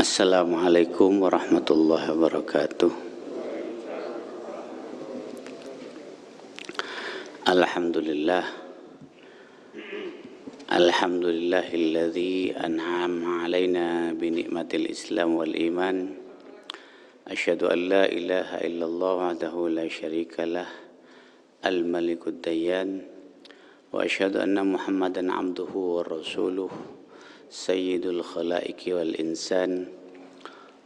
Assalamualaikum warahmatullahi wabarakatuh. Alhamdulillah. Alhamdulillahilladzi an'ama alaina bi ni'matil Islam wal iman. Asyhadu an la ilaha illallah wahdahu la syarikalah al-malikud dayyan wa asyhadu anna Muhammadan abduhu wa rasuluh sayyidul khalaiqi wal insan.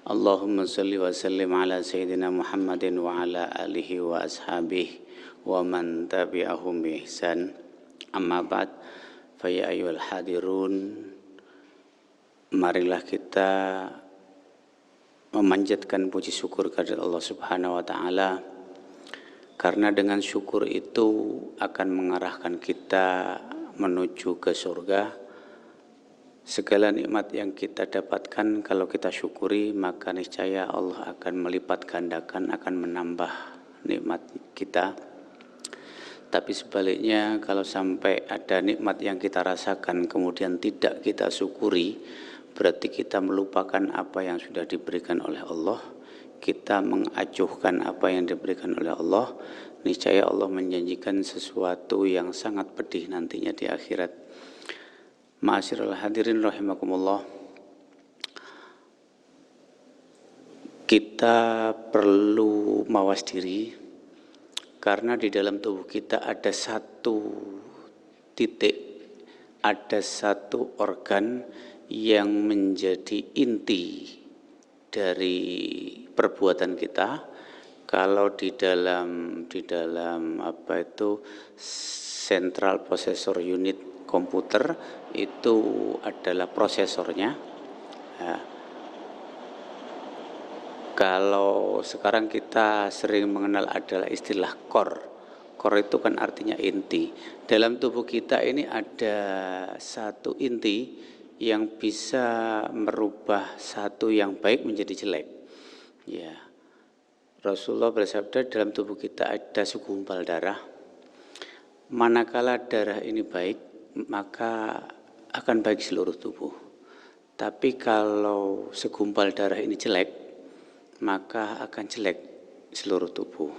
Allahumma salli wa sallim ala sayyidina Muhammadin wa ala alihi wa ashabihi wa man tabi'ahum bi ihsan. Amma ba'd, fa ya ayyuhal hadirun, marilah kita memanjatkan puji syukur kepada Allah Subhanahu wa taala, karena dengan syukur itu akan mengarahkan kita menuju ke surga. Segala nikmat yang kita dapatkan kalau kita syukuri, maka niscaya Allah akan melipat gandakan, akan menambah nikmat kita. Tapi sebaliknya, kalau sampai ada nikmat yang kita rasakan kemudian tidak kita syukuri, berarti kita melupakan apa yang sudah diberikan oleh Allah. Kita mengacuhkan apa yang diberikan oleh Allah. Niscaya Allah menjanjikan sesuatu yang sangat pedih nantinya di akhirat. Ma'asyiral hadirin rahimakumullah, kita perlu mawas diri karena di dalam tubuh kita ada satu titik, ada satu organ yang menjadi inti dari perbuatan kita. Kalau di dalam central processor unit komputer itu adalah prosesornya. Ya. Kalau sekarang kita sering mengenal adalah istilah core. Core itu kan artinya inti. Dalam tubuh kita ini ada satu inti yang bisa merubah satu yang baik menjadi jelek. Ya. Rasulullah bersabda, dalam tubuh kita ada segumpal darah. Manakala darah ini baik, maka akan baik seluruh tubuh. Tapi kalau segumpal darah ini jelek, maka akan jelek seluruh tubuh,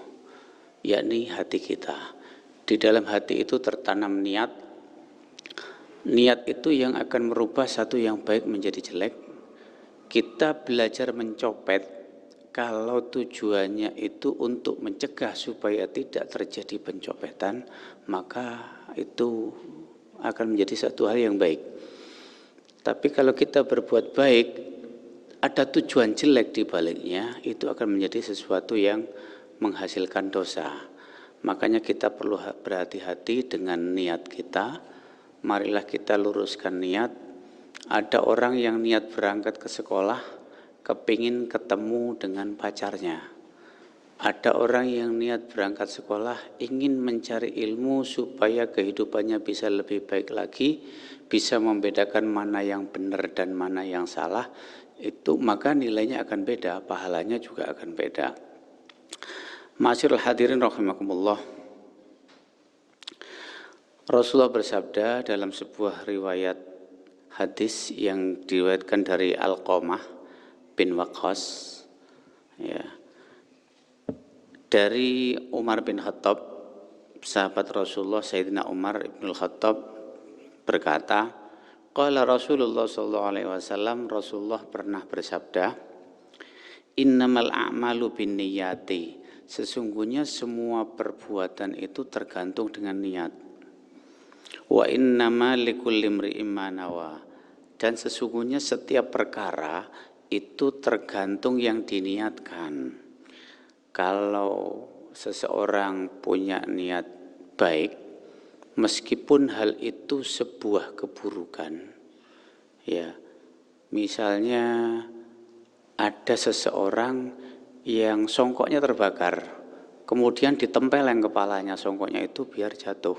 yakni hati kita. Di dalam hati itu tertanam niat. Niat itu yang akan merubah satu yang baik menjadi jelek. Kita belajar mencopet kalau tujuannya itu untuk mencegah supaya tidak terjadi pencopetan, maka itu akan menjadi satu hal yang baik. Tapi kalau kita berbuat baik, ada tujuan jelek di baliknya, itu akan menjadi sesuatu yang menghasilkan dosa. Makanya kita perlu berhati-hati dengan niat kita. Marilah kita luruskan niat. Ada orang yang niat berangkat ke sekolah, kepingin ketemu dengan pacarnya. Ada orang yang niat berangkat sekolah, ingin mencari ilmu supaya kehidupannya bisa lebih baik lagi, bisa membedakan mana yang benar dan mana yang salah. Itu maka nilainya akan beda, pahalanya juga akan beda. Ma'asyiral hadirin rahimakumullah. Rasulullah bersabda dalam sebuah riwayat hadis yang diriwayatkan dari Alqamah bin Waqqas, ya, dari Umar bin Khattab, sahabat Rasulullah Sayyidina Umar bin Khattab berkata, qala Rasulullah sallallahu alaihi wasallam, Rasulullah pernah bersabda, innamal a'malu binniyati, sesungguhnya semua perbuatan itu tergantung dengan niat. Wa innama likulli imri'in ma nawa, dan sesungguhnya setiap perkara itu tergantung yang diniatkan. Kalau seseorang punya niat baik, meskipun hal itu sebuah keburukan, ya, misalnya ada seseorang yang songkoknya terbakar, kemudian ditempeleng kepalanya songkoknya itu biar jatuh.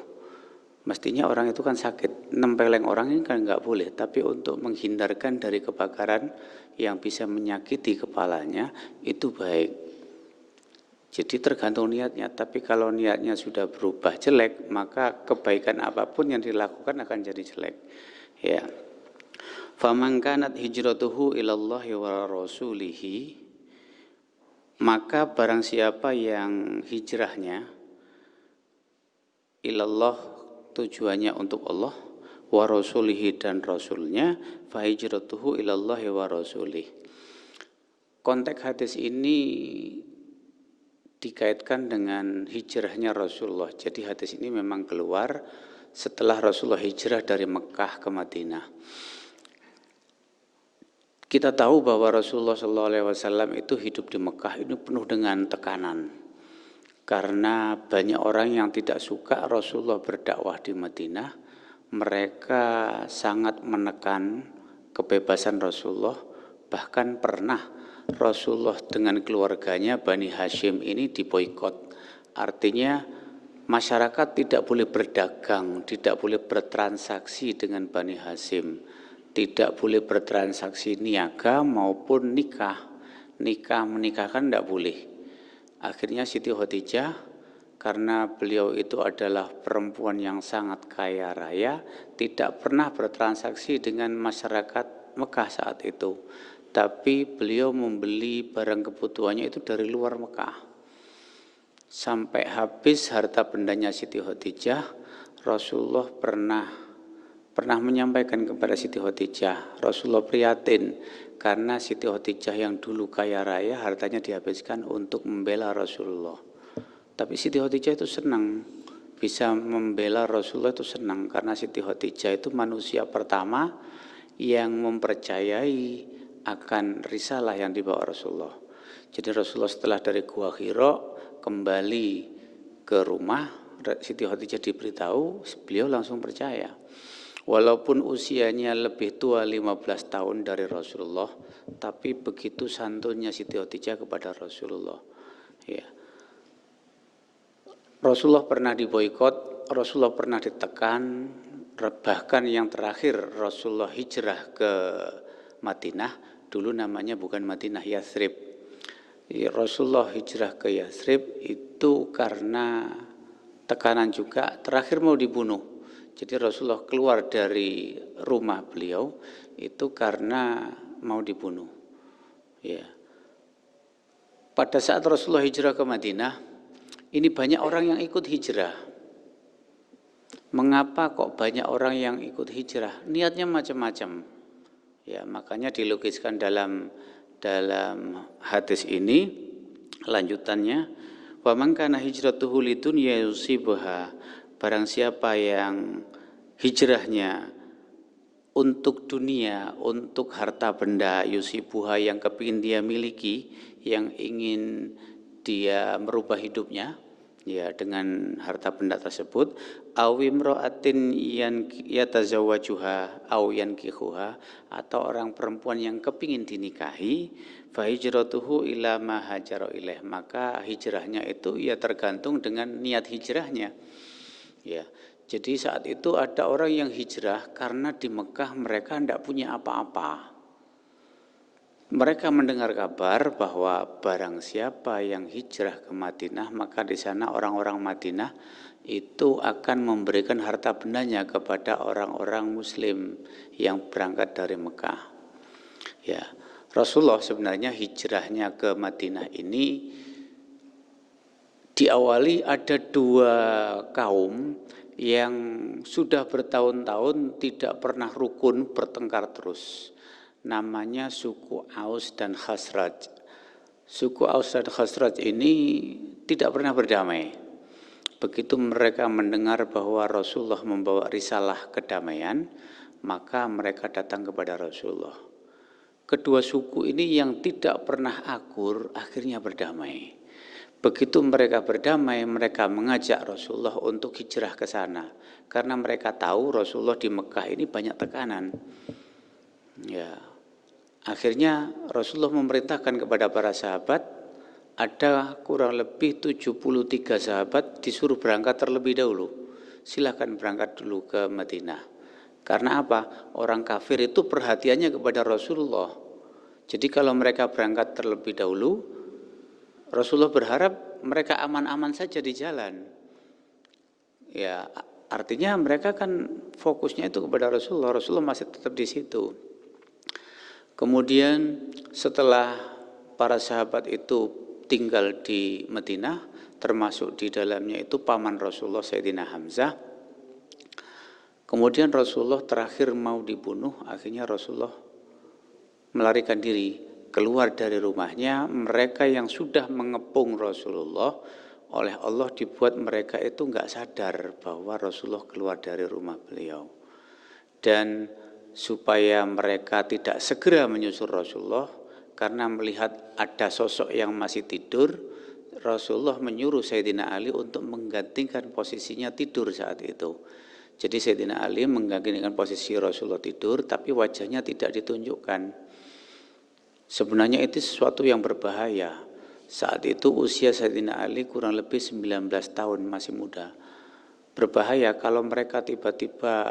Mestinya orang itu kan sakit, nempeleng orang ini kan nggak boleh, tapi untuk menghindarkan dari kebakaran yang bisa menyakiti kepalanya itu baik. Jadi tergantung niatnya, tapi kalau niatnya sudah berubah jelek, maka kebaikan apapun yang dilakukan akan jadi jelek. Ya. Faman kanat hijratuhu ilallahi wa rasulihi, maka barang siapa yang hijrahnya ilallah, tujuannya untuk Allah, wa rasulihi, dan rasulnya, fa hijratuhu ilallahi wa rasulih. Konteks hadis ini dikaitkan dengan hijrahnya Rasulullah. Jadi hadis ini memang keluar setelah Rasulullah hijrah dari Mekah ke Madinah. Kita tahu bahwa Rasulullah SAW itu hidup di Mekah ini penuh dengan tekanan. Karena banyak orang yang tidak suka Rasulullah berdakwah di Madinah. Mereka sangat menekan kebebasan Rasulullah. Bahkan pernah Rasulullah dengan keluarganya Bani Hashim ini diboikot. Artinya masyarakat tidak boleh berdagang, tidak boleh bertransaksi dengan Bani Hashim. Tidak boleh bertransaksi niaga maupun nikah. Menikahkan tidak boleh. Akhirnya Siti Khadijah, karena beliau itu adalah perempuan yang sangat kaya raya, tidak pernah bertransaksi dengan masyarakat Mekah saat itu. Tapi beliau membeli barang kebutuhannya itu dari luar Mekah. Sampai habis harta bendanya Siti Khadijah, Rasulullah pernah menyampaikan kepada Siti Khadijah, Rasulullah prihatin karena Siti Khadijah yang dulu kaya raya hartanya dihabiskan untuk membela Rasulullah. Tapi Siti Khadijah itu senang, bisa membela Rasulullah itu senang karena Siti Khadijah itu manusia pertama yang mempercayai akan risalah yang dibawa Rasulullah. Jadi Rasulullah setelah dari Gua Hira kembali ke rumah, Siti Khadijah diberitahu, beliau langsung percaya. Walaupun usianya lebih tua 15 tahun dari Rasulullah, tapi begitu santunnya Siti Khadijah kepada Rasulullah. Ya. Rasulullah pernah diboikot, Rasulullah pernah ditekan, bahkan yang terakhir Rasulullah hijrah ke Madinah, dulu namanya bukan Madinah, Yathrib. Rasulullah hijrah ke Yathrib itu karena tekanan juga, terakhir mau dibunuh. Jadi Rasulullah keluar dari rumah beliau itu karena mau dibunuh. Ya. Pada saat Rasulullah hijrah ke Madinah, ini banyak orang yang ikut hijrah. Mengapa kok banyak orang yang ikut hijrah? Niatnya macam-macam. Ya, makanya dilukiskan dalam hadis ini lanjutannya, wa man kana hijratuhu lidunya yusibuha, barang siapa yang hijrahnya untuk dunia, untuk harta benda, yusibuha, yang kepingin dia miliki, yang ingin dia merubah hidupnya ya dengan harta benda tersebut, awimro'atin yatazawwajuha aw yankihuha, atau orang perempuan yang kepingin dinikahi, fa hijratuhu ila ma hajara ilaih, maka hijrahnya itu ya tergantung dengan niat hijrahnya. Ya, jadi saat itu ada orang yang hijrah karena di Mekah mereka tidak punya apa-apa. Mereka mendengar kabar bahwa barang siapa yang hijrah ke Madinah, maka di sana orang-orang Madinah itu akan memberikan harta bendanya kepada orang-orang Muslim yang berangkat dari Mekah. Ya, Rasulullah sebenarnya hijrahnya ke Madinah ini diawali ada dua kaum yang sudah bertahun-tahun tidak pernah rukun, bertengkar terus. Namanya suku Aus dan Khazraj. Suku Aus dan Khazraj ini tidak pernah berdamai. Begitu mereka mendengar bahwa Rasulullah membawa risalah kedamaian, maka mereka datang kepada Rasulullah. Kedua suku ini yang tidak pernah akur akhirnya berdamai. Begitu mereka berdamai, mereka mengajak Rasulullah untuk hijrah ke sana. Karena mereka tahu Rasulullah di Mekah ini banyak tekanan. Ya, akhirnya Rasulullah memerintahkan kepada para sahabat, ada kurang lebih 73 sahabat disuruh berangkat terlebih dahulu. Silakan berangkat dulu ke Madinah. Karena apa? Orang kafir itu perhatiannya kepada Rasulullah. Jadi kalau mereka berangkat terlebih dahulu, Rasulullah berharap mereka aman-aman saja di jalan. Ya, artinya mereka kan fokusnya itu kepada Rasulullah. Rasulullah masih tetap di situ. Kemudian setelah para sahabat itu tinggal di Madinah, termasuk di dalamnya itu paman Rasulullah Sayyidina Hamzah. Kemudian Rasulullah terakhir mau dibunuh, akhirnya Rasulullah melarikan diri keluar dari rumahnya. Mereka yang sudah mengepung Rasulullah, oleh Allah dibuat mereka itu enggak sadar bahwa Rasulullah keluar dari rumah beliau. Dan supaya mereka tidak segera menyusul Rasulullah, karena melihat ada sosok yang masih tidur, Rasulullah menyuruh Sayyidina Ali untuk menggantikan posisinya tidur saat itu. Jadi Sayyidina Ali menggantikan posisi Rasulullah tidur, tapi wajahnya tidak ditunjukkan. Sebenarnya itu sesuatu yang berbahaya. Saat itu usia Sayyidina Ali kurang lebih 19 tahun, masih muda. Berbahaya kalau mereka tiba-tiba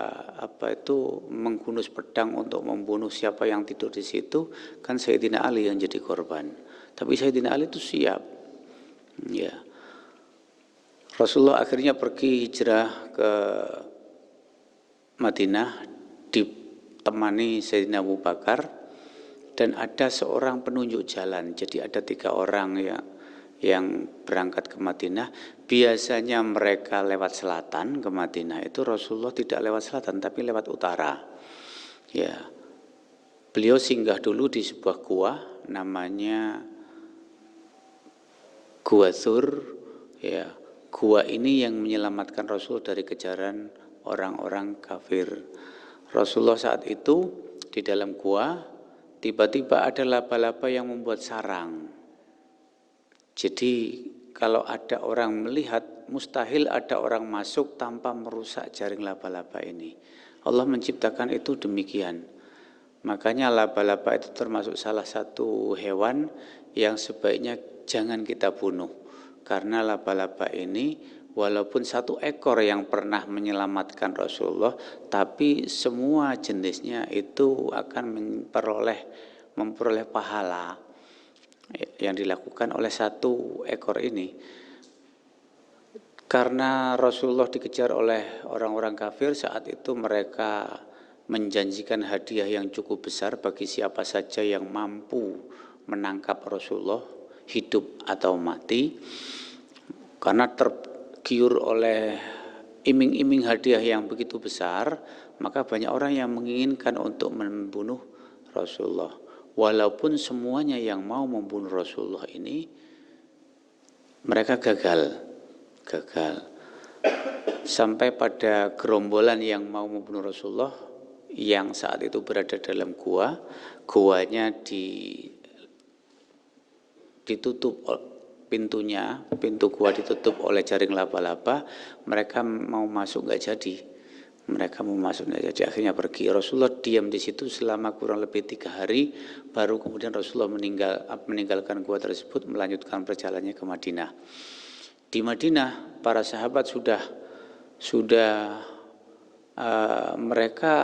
menghunus pedang untuk membunuh siapa yang tidur di situ, kan Sayyidina Ali yang jadi korban. Tapi Sayyidina Ali itu siap. Ya. Rasulullah akhirnya pergi hijrah ke Madinah ditemani Sayyidina Abu Bakar, dan ada seorang penunjuk jalan. Jadi ada 3 orang yang berangkat ke Madinah. Biasanya mereka lewat selatan ke Madinah, itu Rasulullah tidak lewat selatan tapi lewat utara. Ya. Beliau singgah dulu di sebuah gua namanya Gua Tsur. Ya. Gua ini yang menyelamatkan Rasul dari kejaran orang-orang kafir. Rasulullah saat itu di dalam gua, tiba-tiba ada laba-laba yang membuat sarang. Jadi kalau ada orang melihat, mustahil ada orang masuk tanpa merusak jaring laba-laba ini. Allah menciptakan itu demikian. Makanya laba-laba itu termasuk salah satu hewan yang sebaiknya jangan kita bunuh. Karena laba-laba ini walaupun 1 ekor yang pernah menyelamatkan Rasulullah, tapi semua jenisnya itu akan memperoleh pahala yang dilakukan oleh 1 ekor ini. Karena Rasulullah dikejar oleh orang-orang kafir, saat itu mereka menjanjikan hadiah yang cukup besar bagi siapa saja yang mampu menangkap Rasulullah, hidup atau mati. Karena tergiur oleh iming-iming hadiah yang begitu besar, maka banyak orang yang menginginkan untuk membunuh Rasulullah. Walaupun semuanya yang mau membunuh Rasulullah ini, mereka gagal. Sampai pada gerombolan yang mau membunuh Rasulullah, yang saat itu berada dalam guanya ditutup pintunya, pintu gua ditutup oleh jaring laba-laba. Mereka mau masuk nggak jadi. Akhirnya pergi. Rasulullah diam di situ selama kurang lebih 3 hari, baru kemudian Rasulullah meninggalkan gua tersebut, melanjutkan perjalanannya ke Madinah. Di Madinah para sahabat sudah mereka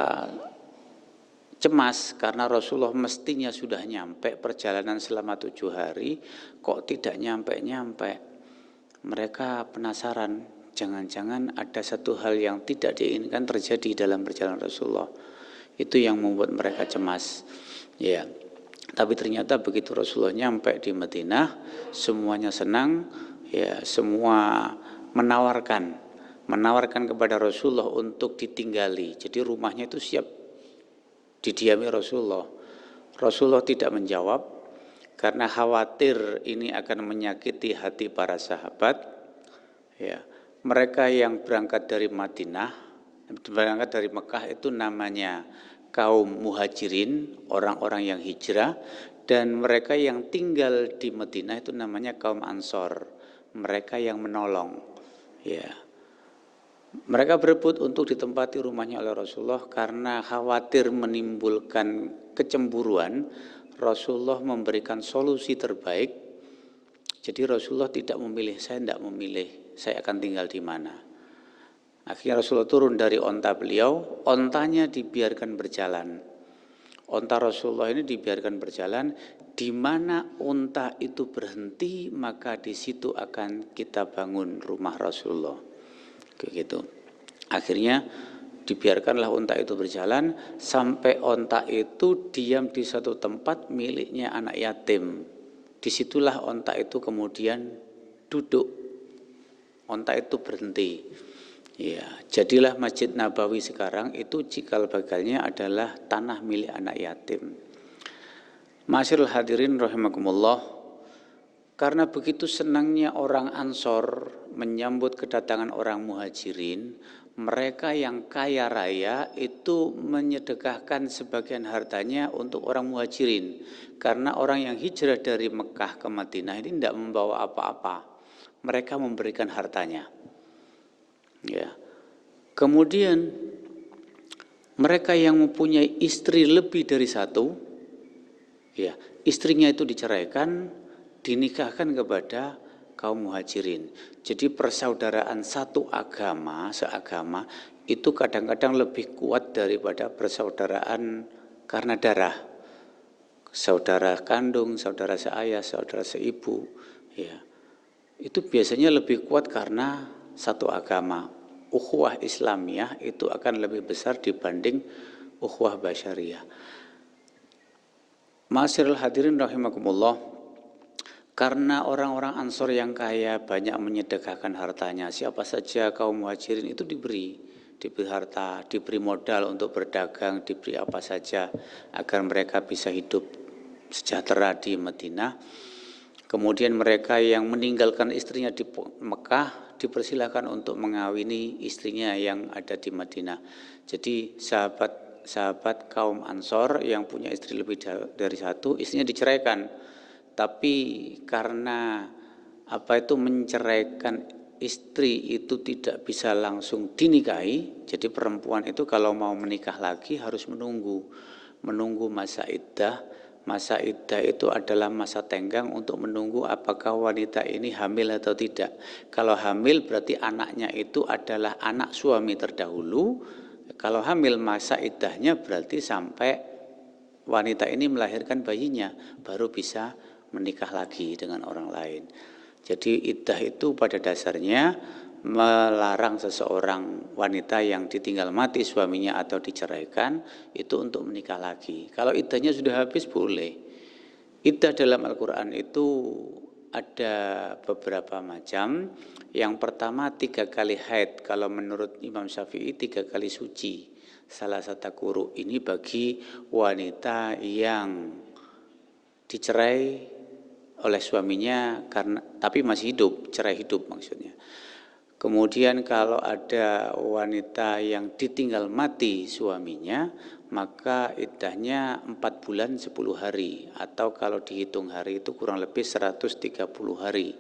cemas karena Rasulullah mestinya sudah nyampe, perjalanan selama 7 hari kok tidak nyampe. Mereka penasaran, jangan-jangan ada satu hal yang tidak diinginkan terjadi dalam perjalanan Rasulullah. Itu yang membuat mereka cemas. Ya. Tapi ternyata begitu Rasulullah nyampe di Madinah, semuanya senang, ya, semua menawarkan kepada Rasulullah untuk ditinggali. Jadi rumahnya itu siap didiami Rasulullah. Rasulullah tidak menjawab karena khawatir ini akan menyakiti hati para sahabat. Ya. Mereka yang berangkat dari Mekah itu namanya kaum muhajirin, orang-orang yang hijrah, dan mereka yang tinggal di Madinah itu namanya kaum Ansor, mereka yang menolong. Ya. Mereka berebut untuk ditempati rumahnya oleh Rasulullah karena khawatir menimbulkan kecemburuan. Rasulullah memberikan solusi terbaik. Jadi Rasulullah tidak memilih, saya akan tinggal di mana. Akhirnya Rasulullah turun dari onta beliau, ontanya dibiarkan berjalan. Onta Rasulullah ini dibiarkan berjalan, di mana onta itu berhenti, maka di situ akan kita bangun rumah Rasulullah. Begitu. Akhirnya dibiarkanlah unta itu berjalan sampai unta itu diam di satu tempat miliknya anak yatim. Disitulah unta itu kemudian duduk, unta itu berhenti. Ya, jadilah Masjid Nabawi sekarang itu cikal bakalnya adalah tanah milik anak yatim. Ma'asyiral hadirin rahimakumullah, karena begitu senangnya orang Ansor menyambut kedatangan orang Muhajirin, mereka yang kaya raya itu menyedekahkan sebagian hartanya untuk orang Muhajirin. Karena orang yang hijrah dari Mekah ke Madinah ini tidak membawa apa-apa, mereka memberikan hartanya. Ya. Kemudian mereka yang mempunyai istri lebih dari satu, ya, istrinya itu diceraikan, dinikahkan kepada kaum Muhajirin. Jadi persaudaraan satu agama, seagama itu kadang-kadang lebih kuat daripada persaudaraan karena darah. Saudara kandung, saudara seayah, saudara seibu, ya. Itu biasanya lebih kuat karena satu agama. Ukhuwah Islamiyah itu akan lebih besar dibanding ukhuwah basyariyah. Ma'asyiral hadirin rahimakumullah, karena orang-orang Ansor yang kaya banyak menyedekahkan hartanya, siapa saja kaum Muhajirin itu diberi harta, diberi modal untuk berdagang, diberi apa saja agar mereka bisa hidup sejahtera di Madinah. Kemudian mereka yang meninggalkan istrinya di Mekah dipersilakan untuk mengawini istrinya yang ada di Madinah. Jadi sahabat kaum Ansor yang punya istri lebih dari satu, istrinya diceraikan. Tapi karena menceraikan istri itu tidak bisa langsung dinikahi, jadi perempuan itu kalau mau menikah lagi harus menunggu masa iddah. Masa iddah itu adalah masa tenggang untuk menunggu apakah wanita ini hamil atau tidak. Kalau hamil berarti anaknya itu adalah anak suami terdahulu. Kalau hamil masa iddahnya berarti sampai wanita ini melahirkan bayinya, baru bisa menikah lagi dengan orang lain. Jadi iddah itu pada dasarnya melarang seseorang wanita yang ditinggal mati suaminya atau diceraikan itu untuk menikah lagi. Kalau iddahnya sudah habis boleh. Iddah dalam Al-Quran itu ada beberapa macam. Yang pertama 3 kali haid. Kalau menurut Imam Syafi'i 3 kali suci. Salah satu kuru ini bagi wanita yang dicerai oleh suaminya tapi masih hidup, cerai hidup maksudnya. Kemudian kalau ada wanita yang ditinggal mati suaminya, maka iddahnya 4 bulan 10 hari, atau kalau dihitung hari itu kurang lebih 130 hari,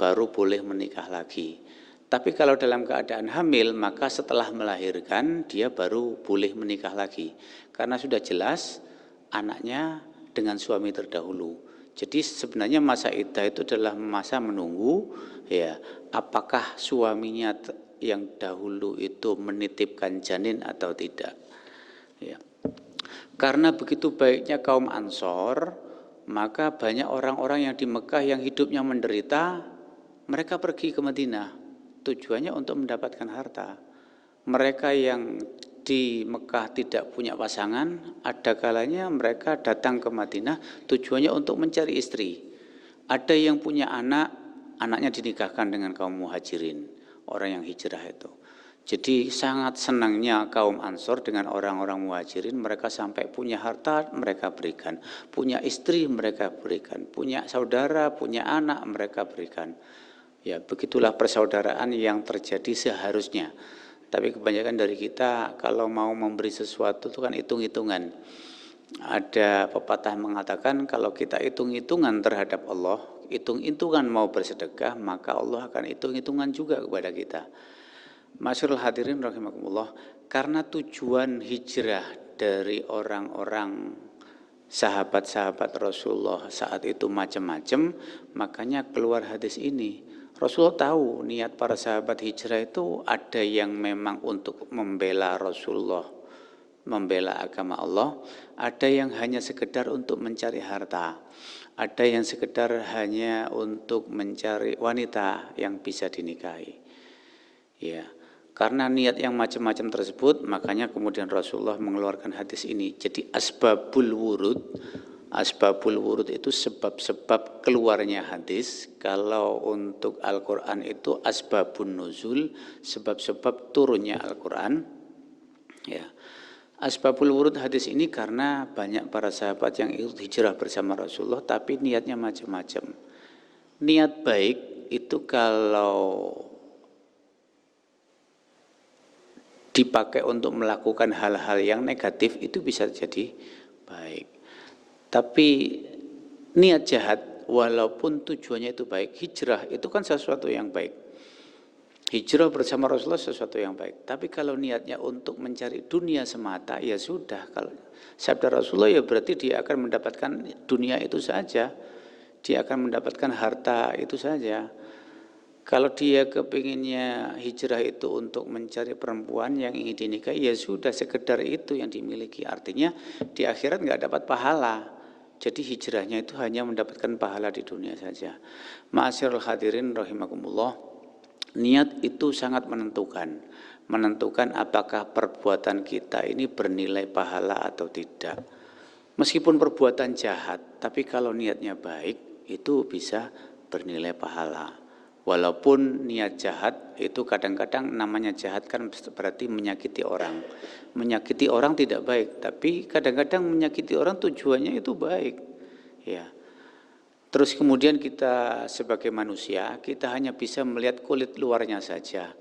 baru boleh menikah lagi. Tapi kalau dalam keadaan hamil, maka setelah melahirkan dia baru boleh menikah lagi, karena sudah jelas anaknya dengan suami terdahulu. Jadi sebenarnya masa iddah itu adalah masa menunggu, ya, apakah suaminya yang dahulu itu menitipkan janin atau tidak. Ya. Karena begitu baiknya kaum Ansor, maka banyak orang-orang yang di Mekah yang hidupnya menderita, mereka pergi ke Madinah, tujuannya untuk mendapatkan harta. Mereka yang di Mekah tidak punya pasangan, ada kalanya mereka datang ke Madinah tujuannya untuk mencari istri. Ada yang punya anak, anaknya dinikahkan dengan kaum Muhajirin, orang yang hijrah itu. Jadi sangat senangnya kaum Ansor dengan orang-orang Muhajirin, mereka sampai punya harta mereka berikan, punya istri mereka berikan, punya saudara, punya anak mereka berikan. Ya, begitulah persaudaraan yang terjadi seharusnya. Tapi kebanyakan dari kita kalau mau memberi sesuatu itu kan hitung-hitungan. Ada pepatah mengatakan kalau kita hitung-hitungan terhadap Allah, hitung-hitungan mau bersedekah, maka Allah akan hitung-hitungan juga kepada kita. Masyarul hadirin rahimakumullah, karena tujuan hijrah dari orang-orang sahabat-sahabat Rasulullah saat itu macam-macam, makanya keluar hadis ini. Rasulullah tahu niat para sahabat hijrah itu ada yang memang untuk membela Rasulullah, membela agama Allah, ada yang hanya sekedar untuk mencari harta, ada yang sekedar hanya untuk mencari wanita yang bisa dinikahi. Ya, Karena niat yang macam-macam tersebut, makanya kemudian Rasulullah mengeluarkan hadis ini. Jadi asbabul wurud itu sebab-sebab keluarnya hadis. Kalau untuk Al-Quran itu asbabun nuzul, sebab-sebab turunnya Al-Quran. Ya. Asbabul wurud hadis ini karena banyak para sahabat yang ikut hijrah bersama Rasulullah, tapi niatnya macam-macam. Niat baik itu kalau dipakai untuk melakukan hal-hal yang negatif itu bisa jadi baik. Tapi niat jahat walaupun tujuannya itu baik, hijrah itu kan sesuatu yang baik. Hijrah bersama Rasulullah sesuatu yang baik. Tapi kalau niatnya untuk mencari dunia semata, ya sudah. Kalau sabda Rasulullah ya berarti dia akan mendapatkan dunia itu saja. Dia akan mendapatkan harta itu saja. Kalau dia kepinginnya hijrah itu untuk mencari perempuan yang ingin dinikahi, ya sudah sekedar itu yang dimiliki. Artinya di akhirat nggak dapat pahala. Jadi hijrahnya itu hanya mendapatkan pahala di dunia saja. Ma'asyiral hadirin rahimakumullah. Niat itu sangat menentukan apakah perbuatan kita ini bernilai pahala atau tidak. Meskipun perbuatan jahat, tapi kalau niatnya baik itu bisa bernilai pahala. Walaupun niat jahat itu kadang-kadang namanya jahat kan berarti menyakiti orang. Menyakiti orang tidak baik, tapi kadang-kadang menyakiti orang tujuannya itu baik. Ya. Terus kemudian kita sebagai manusia, kita hanya bisa melihat kulit luarnya saja.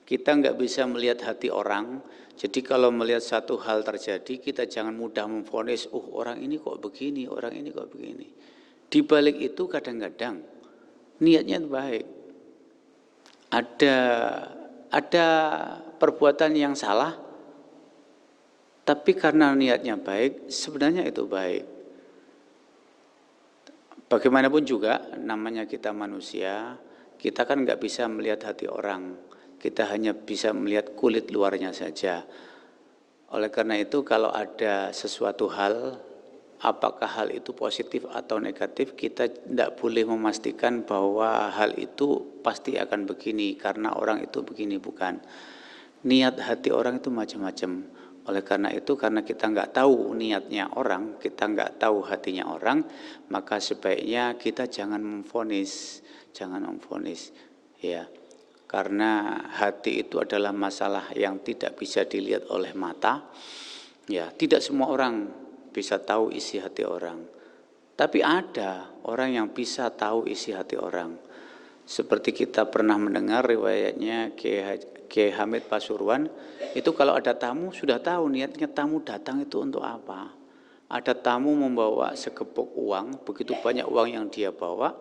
Kita nggak bisa melihat hati orang. Jadi kalau melihat satu hal terjadi, kita jangan mudah memvonis, orang ini kok begini, orang ini kok begini. Di balik itu kadang-kadang niatnya baik. Ada perbuatan yang salah, tapi karena niatnya baik, sebenarnya itu baik. Bagaimanapun juga namanya kita manusia, kita kan nggak bisa melihat hati orang, kita hanya bisa melihat kulit luarnya saja. Oleh karena itu kalau ada sesuatu hal, apakah hal itu positif atau negatif, kita tidak boleh memastikan bahwa hal itu pasti akan begini karena orang itu begini, bukan. Niat hati orang itu macam-macam. Oleh karena itu, karena kita nggak tahu niatnya orang, kita nggak tahu hatinya orang, maka sebaiknya kita jangan memvonis, ya. Karena hati itu adalah masalah yang tidak bisa dilihat oleh mata, ya. Tidak semua orang bisa tahu isi hati orang, tapi ada orang yang bisa tahu isi hati orang. Seperti kita pernah mendengar riwayatnya Kiai Hamid Pasuruan, itu kalau ada tamu sudah tahu niatnya tamu datang itu untuk apa. Ada tamu membawa segepok uang, begitu banyak uang yang dia bawa,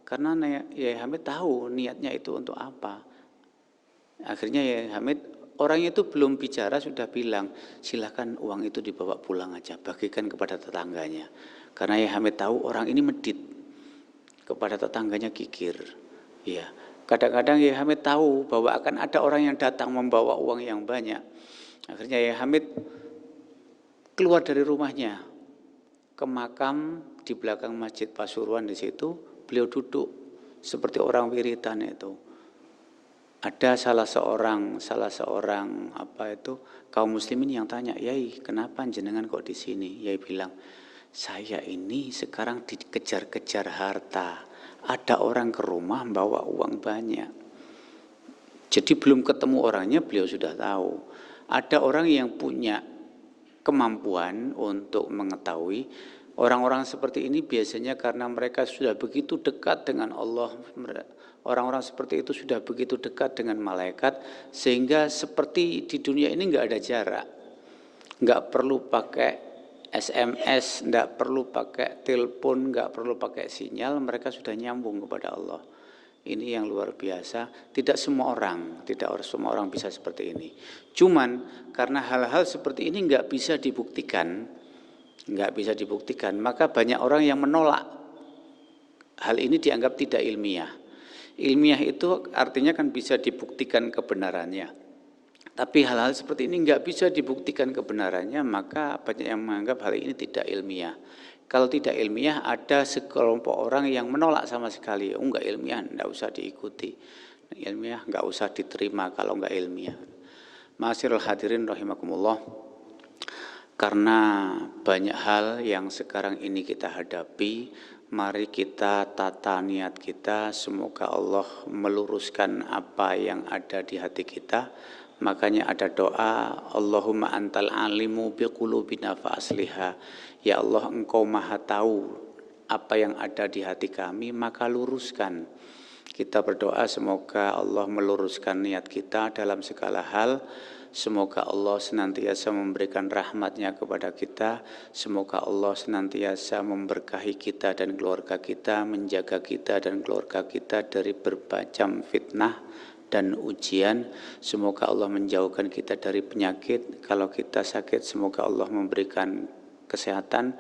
karena Kiai Hamid tahu niatnya itu untuk apa. Akhirnya Kiai Hamid, orangnya itu belum bicara sudah bilang, silakan uang itu dibawa pulang aja, bagikan kepada tetangganya. Karena Kiai Hamid tahu orang ini medit, kepada tetangganya kikir. Ya, kadang-kadang Kiai Hamid tahu bahwa akan ada orang yang datang membawa uang yang banyak. Akhirnya Kiai Hamid keluar dari rumahnya ke makam di belakang Masjid Pasuruan. Di situ beliau duduk seperti orang wiritan itu. Ada salah seorang kaum muslimin yang tanya, "Yai, kenapa jenengan kok di sini?" Yai bilang, "Saya ini sekarang dikejar-kejar harta. Ada orang ke rumah bawa uang banyak." Jadi belum ketemu orangnya beliau sudah tahu. Ada orang yang punya kemampuan untuk mengetahui. Orang-orang seperti ini biasanya karena mereka sudah begitu dekat dengan Allah. Orang-orang seperti itu sudah begitu dekat dengan malaikat, sehingga seperti di dunia ini nggak ada jarak. Nggak perlu pakai SMS, tidak perlu pakai telepon, nggak perlu pakai sinyal, mereka sudah nyambung kepada Allah. Ini yang luar biasa. Tidak semua orang bisa seperti ini. Cuman karena hal-hal seperti ini nggak bisa dibuktikan, maka banyak orang yang menolak. Hal ini dianggap tidak ilmiah. Ilmiah itu artinya kan bisa dibuktikan kebenarannya. Tapi hal-hal seperti ini nggak bisa dibuktikan kebenarannya, maka banyak yang menganggap hal ini tidak ilmiah. Kalau tidak ilmiah, ada sekelompok orang yang menolak sama sekali. Nggak ilmiah, nggak usah diikuti. Ilmiah nggak usah diterima kalau nggak ilmiah. Ma'asyiral hadirin rahimakumullah. Karena banyak hal yang sekarang ini kita hadapi, mari kita tata niat kita, semoga Allah meluruskan apa yang ada di hati kita. Makanya ada doa, Allahumma antal alimu biqulubina fa asliha. Ya Allah, Engkau Maha tahu apa yang ada di hati kami, maka luruskan. Kita berdoa semoga Allah meluruskan niat kita dalam segala hal. Semoga Allah senantiasa memberikan rahmat-Nya kepada kita. Semoga Allah senantiasa memberkahi kita dan keluarga kita, menjaga kita dan keluarga kita dari berbagai fitnah dan ujian. Semoga Allah menjauhkan kita dari penyakit. Kalau kita sakit, semoga Allah memberikan kesehatan.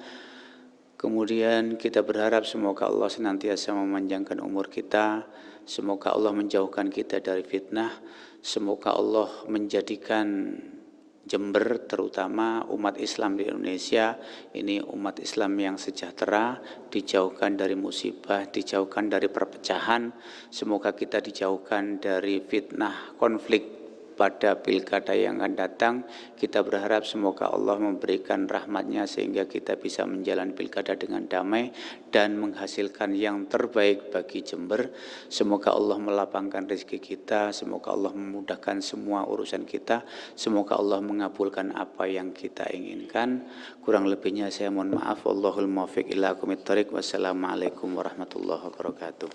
Kemudian kita berharap semoga Allah senantiasa memanjangkan umur kita. Semoga Allah menjauhkan kita dari fitnah. Semoga Allah menjadikan Jember, terutama umat Islam di Indonesia, ini umat Islam yang sejahtera, dijauhkan dari musibah, dijauhkan dari perpecahan. Semoga kita dijauhkan dari fitnah, konflik pada pilkada yang akan datang. Kita berharap semoga Allah memberikan rahmat-Nya sehingga kita bisa menjalani pilkada dengan damai dan menghasilkan yang terbaik bagi Jember. Semoga Allah melapangkan rezeki kita, semoga Allah memudahkan semua urusan kita, semoga Allah mengabulkan apa yang kita inginkan. Kurang lebihnya saya mohon maaf. Wallahul muwaffiq ila aqwamit thoriq. Wassalamualaikum warahmatullahi wabarakatuh.